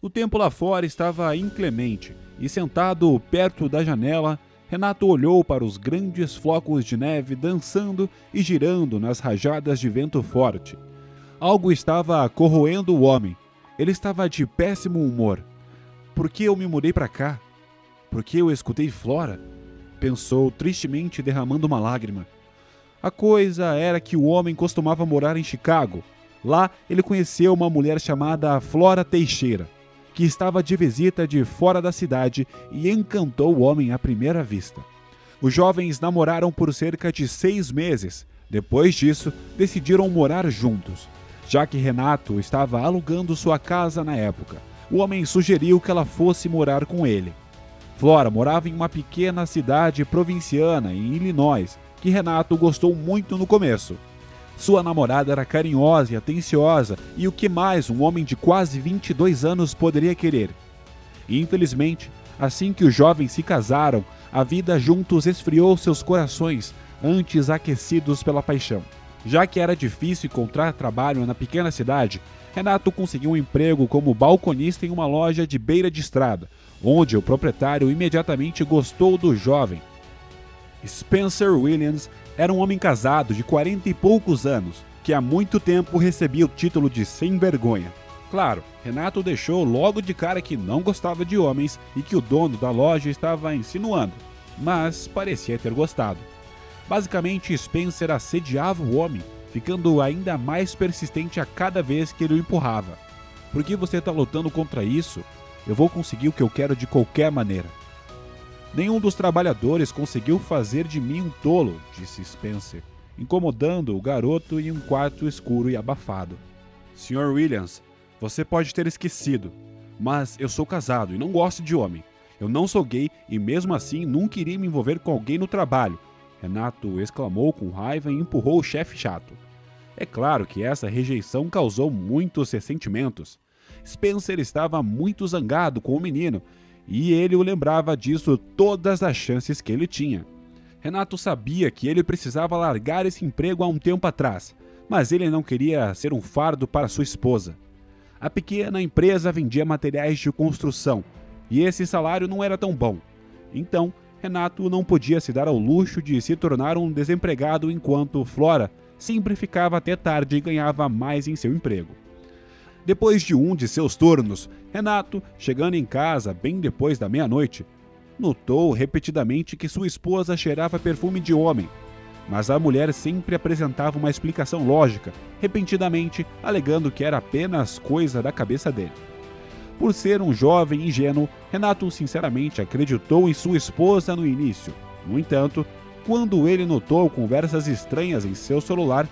O tempo lá fora estava inclemente e, sentado perto da janela, Renato olhou para os grandes flocos de neve dançando e girando nas rajadas de vento forte. Algo estava corroendo o homem. Ele estava de péssimo humor. Por que eu me mudei para cá? Por que eu escutei Flora? Pensou tristemente, derramando uma lágrima. A coisa era que o homem costumava morar em Chicago. Lá ele conheceu uma mulher chamada Flora Teixeira, que estava de visita de fora da cidade e encantou o homem à primeira vista. Os jovens namoraram por cerca de 6 meses. Depois disso, decidiram morar juntos. Já que Renato estava alugando sua casa na época, o homem sugeriu que ela fosse morar com ele. Flora morava em uma pequena cidade provinciana em Illinois, que Renato gostou muito no começo. Sua namorada era carinhosa e atenciosa, e o que mais um homem de quase 22 anos poderia querer? Infelizmente, assim que os jovens se casaram, a vida juntos esfriou seus corações, antes aquecidos pela paixão. Já que era difícil encontrar trabalho na pequena cidade, Renato conseguiu um emprego como balconista em uma loja de beira de estrada, onde o proprietário imediatamente gostou do jovem. Spencer Williams era um homem casado de 40 e poucos anos, que há muito tempo recebia o título de sem vergonha. Claro, Renato deixou logo de cara que não gostava de homens e que o dono da loja estava insinuando, mas parecia ter gostado. Basicamente, Spencer assediava o homem, ficando ainda mais persistente a cada vez que ele o empurrava. Por que você está lutando contra isso? Eu vou conseguir o que eu quero de qualquer maneira. Nenhum dos trabalhadores conseguiu fazer de mim um tolo, disse Spencer, incomodando o garoto em um quarto escuro e abafado. Sr. Williams, você pode ter esquecido, mas eu sou casado e não gosto de homem. Eu não sou gay e mesmo assim nunca iria me envolver com alguém no trabalho, Renato exclamou com raiva e empurrou o chefe chato. É claro que essa rejeição causou muitos ressentimentos. Spencer estava muito zangado com o menino, e ele o lembrava disso todas as chances que ele tinha. Renato sabia que ele precisava largar esse emprego há um tempo atrás, mas ele não queria ser um fardo para sua esposa. A pequena empresa vendia materiais de construção, e esse salário não era tão bom. Então, Renato não podia se dar ao luxo de se tornar um desempregado enquanto Flora sempre ficava até tarde e ganhava mais em seu emprego. Depois de um de seus turnos, Renato, chegando em casa bem depois da meia-noite, notou repetidamente que sua esposa cheirava perfume de homem, mas a mulher sempre apresentava uma explicação lógica, repentinamente alegando que era apenas coisa da cabeça dele. Por ser um jovem ingênuo, Renato sinceramente acreditou em sua esposa no início. No entanto, quando ele notou conversas estranhas em seu celular,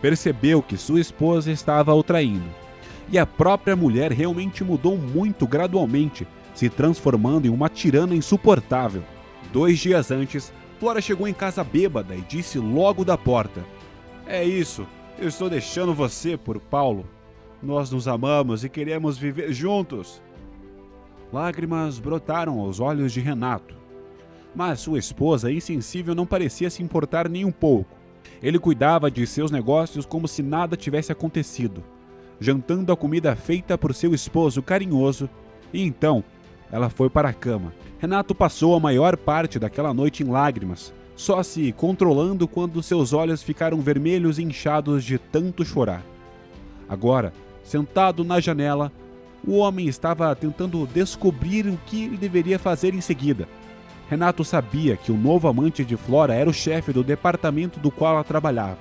percebeu que sua esposa estava o traindo. E a própria mulher realmente mudou muito gradualmente, se transformando em uma tirana insuportável. 2 dias antes, Flora chegou em casa bêbada e disse logo da porta: "É isso, eu estou deixando você por Paulo. Nós nos amamos e queremos viver juntos." Lágrimas brotaram aos olhos de Renato. Mas sua esposa insensível não parecia se importar nem um pouco. Ele cuidava de seus negócios como se nada tivesse acontecido, jantando a comida feita por seu esposo carinhoso, e então ela foi para a cama. Renato passou a maior parte daquela noite em lágrimas, só se controlando quando seus olhos ficaram vermelhos e inchados de tanto chorar. Agora, sentado na janela, o homem estava tentando descobrir o que ele deveria fazer em seguida. Renato sabia que o novo amante de Flora era o chefe do departamento do qual ela trabalhava.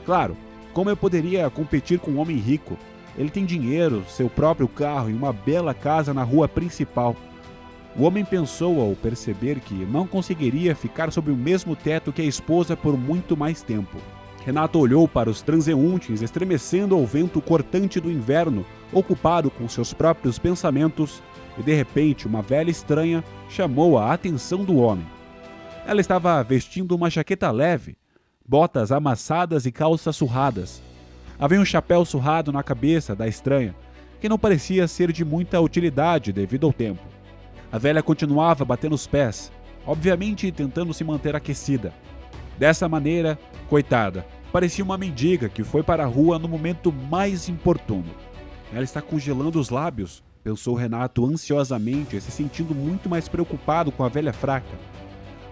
Claro, como eu poderia competir com um homem rico? Ele tem dinheiro, seu próprio carro e uma bela casa na rua principal. O homem pensou ao perceber que não conseguiria ficar sob o mesmo teto que a esposa por muito mais tempo. Renato olhou para os transeuntes estremecendo ao vento cortante do inverno, ocupado com seus próprios pensamentos, e de repente uma velha estranha chamou a atenção do homem. Ela estava vestindo uma jaqueta leve, botas amassadas e calças surradas. Havia um chapéu surrado na cabeça da estranha, que não parecia ser de muita utilidade devido ao tempo. A velha continuava batendo os pés, obviamente tentando se manter aquecida. Dessa maneira, coitada, parecia uma mendiga que foi para a rua no momento mais importuno. Ela está congelando os lábios, pensou Renato ansiosamente, se sentindo muito mais preocupado com a velha fraca.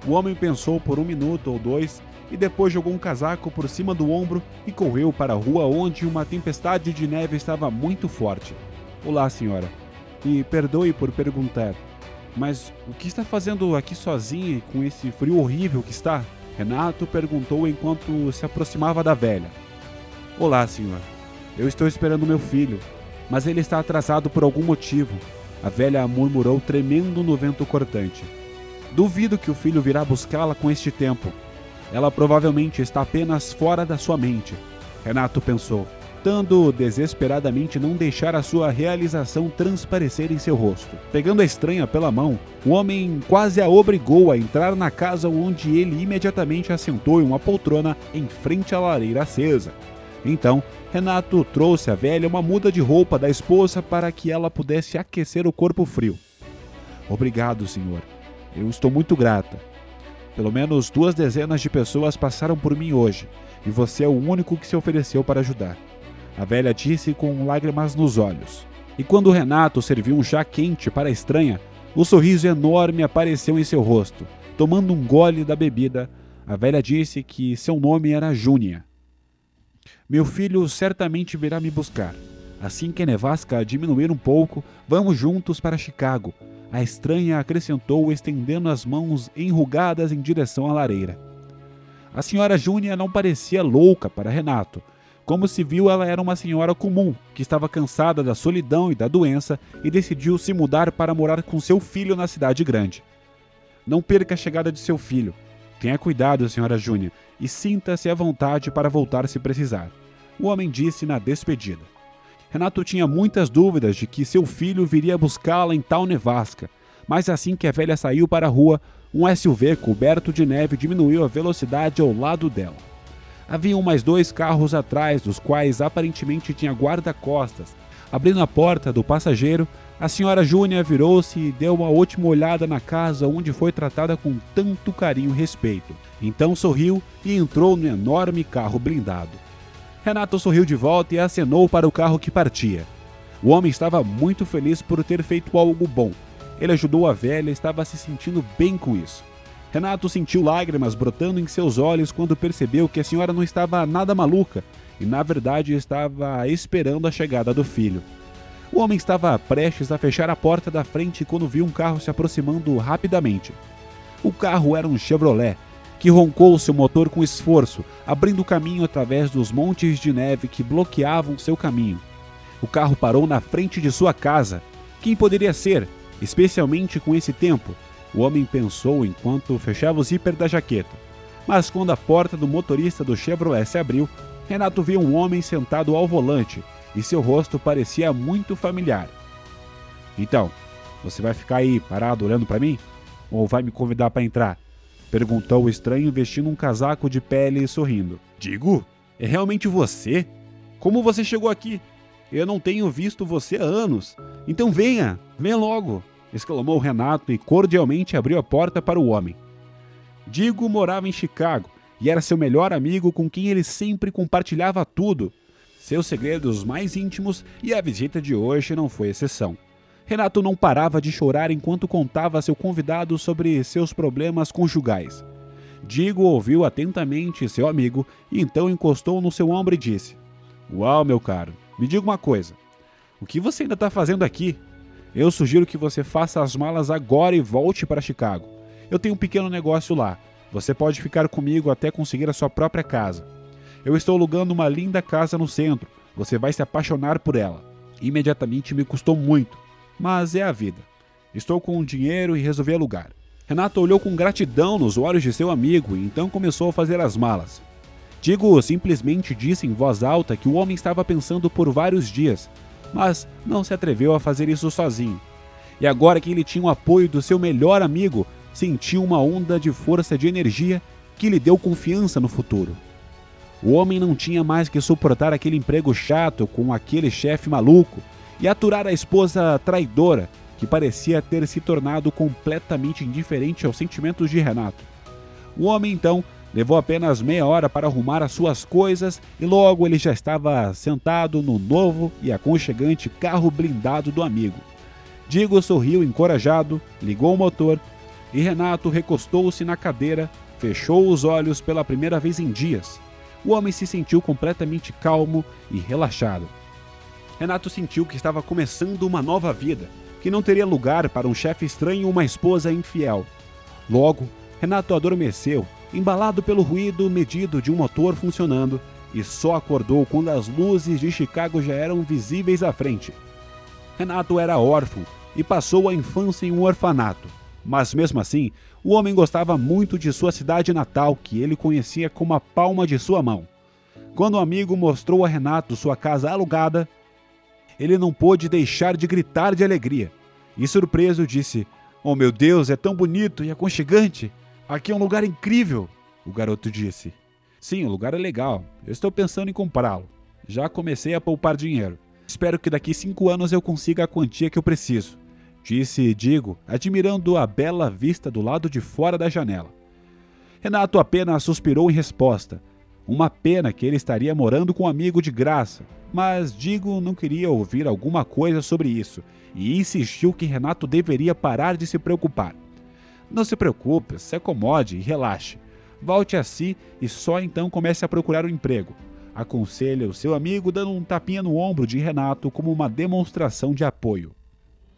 O homem pensou por 1 minuto ou 2 e depois jogou um casaco por cima do ombro e correu para a rua onde uma tempestade de neve estava muito forte. Olá, senhora. Me perdoe por perguntar, mas o que está fazendo aqui sozinha com esse frio horrível que está? Renato perguntou enquanto se aproximava da velha. Olá, senhor. Eu estou esperando meu filho, mas ele está atrasado por algum motivo, a velha murmurou tremendo no vento cortante. Duvido que o filho virá buscá-la com este tempo. Ela provavelmente está apenas fora da sua mente, Renato pensou, tentando desesperadamente não deixar a sua realização transparecer em seu rosto. Pegando a estranha pela mão, o homem quase a obrigou a entrar na casa onde ele imediatamente assentou em uma poltrona em frente à lareira acesa. Então, Renato trouxe à velha uma muda de roupa da esposa para que ela pudesse aquecer o corpo frio. Obrigado, senhor. Eu estou muito grata. Pelo menos 2 dezenas de pessoas passaram por mim hoje, e você é o único que se ofereceu para ajudar. A velha disse com lágrimas nos olhos. E quando Renato serviu um chá quente para a estranha, um sorriso enorme apareceu em seu rosto. Tomando um gole da bebida, a velha disse que seu nome era Júnia. Meu filho certamente virá me buscar. Assim que a nevasca diminuir um pouco, vamos juntos para Chicago. A estranha acrescentou, estendendo as mãos enrugadas em direção à lareira. A senhora Júnia não parecia louca para Renato. Como se viu, ela era uma senhora comum, que estava cansada da solidão e da doença e decidiu se mudar para morar com seu filho na cidade grande. Não perca a chegada de seu filho. Tenha cuidado, senhora Júnia, e sinta-se à vontade para voltar se precisar, o homem disse na despedida. Renato tinha muitas dúvidas de que seu filho viria buscá-la em tal nevasca, mas assim que a velha saiu para a rua, um SUV coberto de neve diminuiu a velocidade ao lado dela. Haviam mais 2 carros atrás, dos quais aparentemente tinha guarda-costas. Abrindo a porta do passageiro, a senhora Júnia virou-se e deu uma última olhada na casa onde foi tratada com tanto carinho e respeito. Então sorriu e entrou no enorme carro blindado. Renato sorriu de volta e acenou para o carro que partia. O homem estava muito feliz por ter feito algo bom. Ele ajudou a velha e estava se sentindo bem com isso. Renato sentiu lágrimas brotando em seus olhos quando percebeu que a senhora não estava nada maluca e, na verdade, estava esperando a chegada do filho. O homem estava prestes a fechar a porta da frente quando viu um carro se aproximando rapidamente. O carro era um Chevrolet, que roncou seu motor com esforço, abrindo caminho através dos montes de neve que bloqueavam seu caminho. O carro parou na frente de sua casa. Quem poderia ser, especialmente com esse tempo? O homem pensou enquanto fechava o zíper da jaqueta. Mas quando a porta do motorista do Chevrolet se abriu, Renato viu um homem sentado ao volante e seu rosto parecia muito familiar. Então, você vai ficar aí parado olhando para mim? Ou vai me convidar para entrar? Perguntou o estranho vestindo um casaco de pele e sorrindo. Digo, é realmente você? Como você chegou aqui? Eu não tenho visto você há anos. Então venha logo! Exclamou Renato e cordialmente abriu a porta para o homem. Digo morava em Chicago e era seu melhor amigo com quem ele sempre compartilhava tudo, seus segredos mais íntimos, e a visita de hoje não foi exceção. Renato não parava de chorar enquanto contava a seu convidado sobre seus problemas conjugais. Digo ouviu atentamente seu amigo e então encostou no seu ombro e disse: Uau, meu caro, me diga uma coisa. O que você ainda está fazendo aqui? Eu sugiro que você faça as malas agora e volte para Chicago. Eu tenho um pequeno negócio lá. Você pode ficar comigo até conseguir a sua própria casa. Eu estou alugando uma linda casa no centro. Você vai se apaixonar por ela. Imediatamente me custou muito, mas é a vida. Estou com dinheiro e resolvi alugar. Renato olhou com gratidão nos olhos de seu amigo e então começou a fazer as malas. Digo simplesmente disse em voz alta que o homem estava pensando por vários dias, mas não se atreveu a fazer isso sozinho. E agora que ele tinha o apoio do seu melhor amigo, sentiu uma onda de força de energia que lhe deu confiança no futuro. O homem não tinha mais que suportar aquele emprego chato com aquele chefe maluco e aturar a esposa traidora que parecia ter se tornado completamente indiferente aos sentimentos de Renato. O homem então levou apenas meia hora para arrumar as suas coisas e logo ele já estava sentado no novo e aconchegante carro blindado do amigo. Digo sorriu encorajado, ligou o motor e Renato recostou-se na cadeira, fechou os olhos pela primeira vez em dias. O homem se sentiu completamente calmo e relaxado. Renato sentiu que estava começando uma nova vida, que não teria lugar para um chefe estranho ou uma esposa infiel. Logo, Renato adormeceu, embalado pelo ruído medido de um motor funcionando, e só acordou quando as luzes de Chicago já eram visíveis à frente. Renato era órfão e passou a infância em um orfanato, mas mesmo assim, o homem gostava muito de sua cidade natal, que ele conhecia como a palma de sua mão. Quando um amigo mostrou a Renato sua casa alugada, ele não pôde deixar de gritar de alegria, e surpreso disse: "Oh meu Deus, é tão bonito e aconchegante! Aqui é um lugar incrível!" O garoto disse: "Sim, o lugar é legal. Eu estou pensando em comprá-lo. Já comecei a poupar dinheiro. Espero que daqui 5 anos eu consiga a quantia que eu preciso", disse Digo, admirando a bela vista do lado de fora da janela. Renato apenas suspirou em resposta. Uma pena que ele estaria morando com um amigo de graça, mas Digo não queria ouvir alguma coisa sobre isso e insistiu que Renato deveria parar de se preocupar. "Não se preocupe, se acomode e relaxe. Volte a si e só então comece a procurar um emprego", aconselha o seu amigo, dando um tapinha no ombro de Renato como uma demonstração de apoio.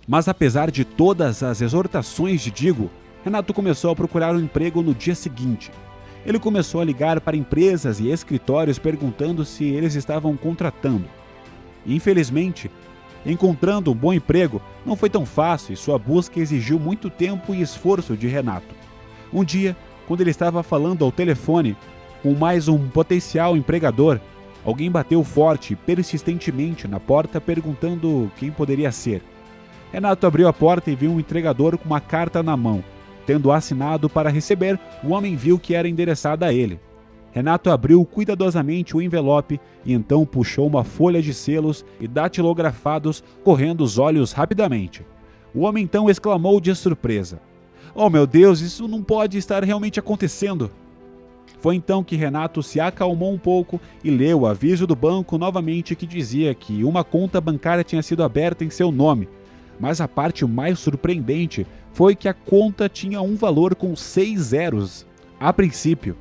Mas apesar de todas as exortações de Digo, Renato começou a procurar um emprego no dia seguinte. Ele começou a ligar para empresas e escritórios perguntando se eles estavam contratando. Infelizmente, encontrando um bom emprego não foi tão fácil e sua busca exigiu muito tempo e esforço de Renato. Um dia, quando ele estava falando ao telefone com mais um potencial empregador, alguém bateu forte e persistentemente na porta perguntando quem poderia ser. Renato abriu a porta e viu um entregador com uma carta na mão. Tendo assinado para receber, o homem viu que era endereçada a ele. Renato abriu cuidadosamente o envelope e então puxou uma folha de selos e datilografados, correndo os olhos rapidamente. O homem então exclamou de surpresa: "Oh meu Deus, isso não pode estar realmente acontecendo!" Foi então que Renato se acalmou um pouco e leu o aviso do banco novamente, que dizia que uma conta bancária tinha sido aberta em seu nome. Mas a parte mais surpreendente foi que a conta tinha um valor com 6 zeros. A princípio,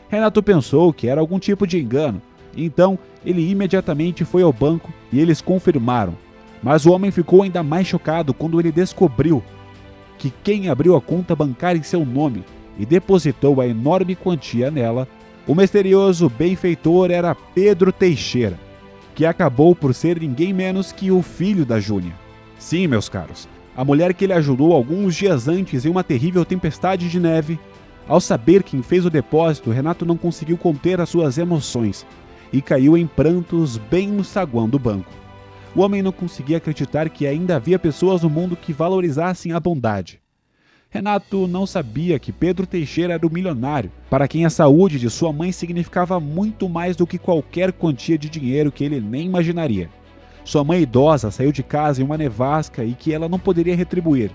Renato pensou que era algum tipo de engano, então ele imediatamente foi ao banco e eles confirmaram. Mas o homem ficou ainda mais chocado quando ele descobriu que quem abriu a conta bancária em seu nome e depositou a enorme quantia nela, o misterioso benfeitor era Pedro Teixeira, que acabou por ser ninguém menos que o filho da Júnia. Sim, meus caros, a mulher que ele ajudou alguns dias antes em uma terrível tempestade de neve. Ao saber quem fez o depósito, Renato não conseguiu conter as suas emoções e caiu em prantos bem no saguão do banco. O homem não conseguia acreditar que ainda havia pessoas no mundo que valorizassem a bondade. Renato não sabia que Pedro Teixeira era o milionário, para quem a saúde de sua mãe significava muito mais do que qualquer quantia de dinheiro que ele nem imaginaria. Sua mãe idosa saiu de casa em uma nevasca e que ela não poderia retribuir.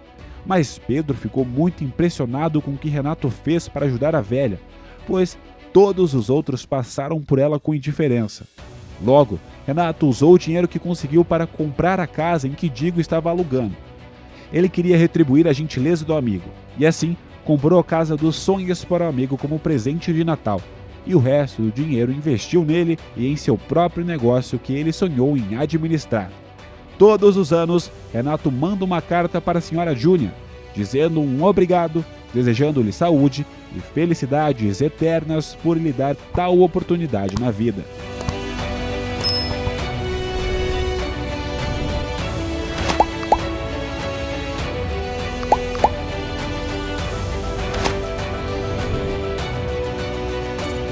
Mas Pedro ficou muito impressionado com o que Renato fez para ajudar a velha, pois todos os outros passaram por ela com indiferença. Logo, Renato usou o dinheiro que conseguiu para comprar a casa em que Digo estava alugando. Ele queria retribuir a gentileza do amigo, e assim comprou a casa dos sonhos para o amigo como presente de Natal. E o resto do dinheiro investiu nele e em seu próprio negócio que ele sonhou em administrar. Todos os anos, Renato manda uma carta para a senhora Júnia, dizendo um obrigado, desejando-lhe saúde e felicidades eternas por lhe dar tal oportunidade na vida.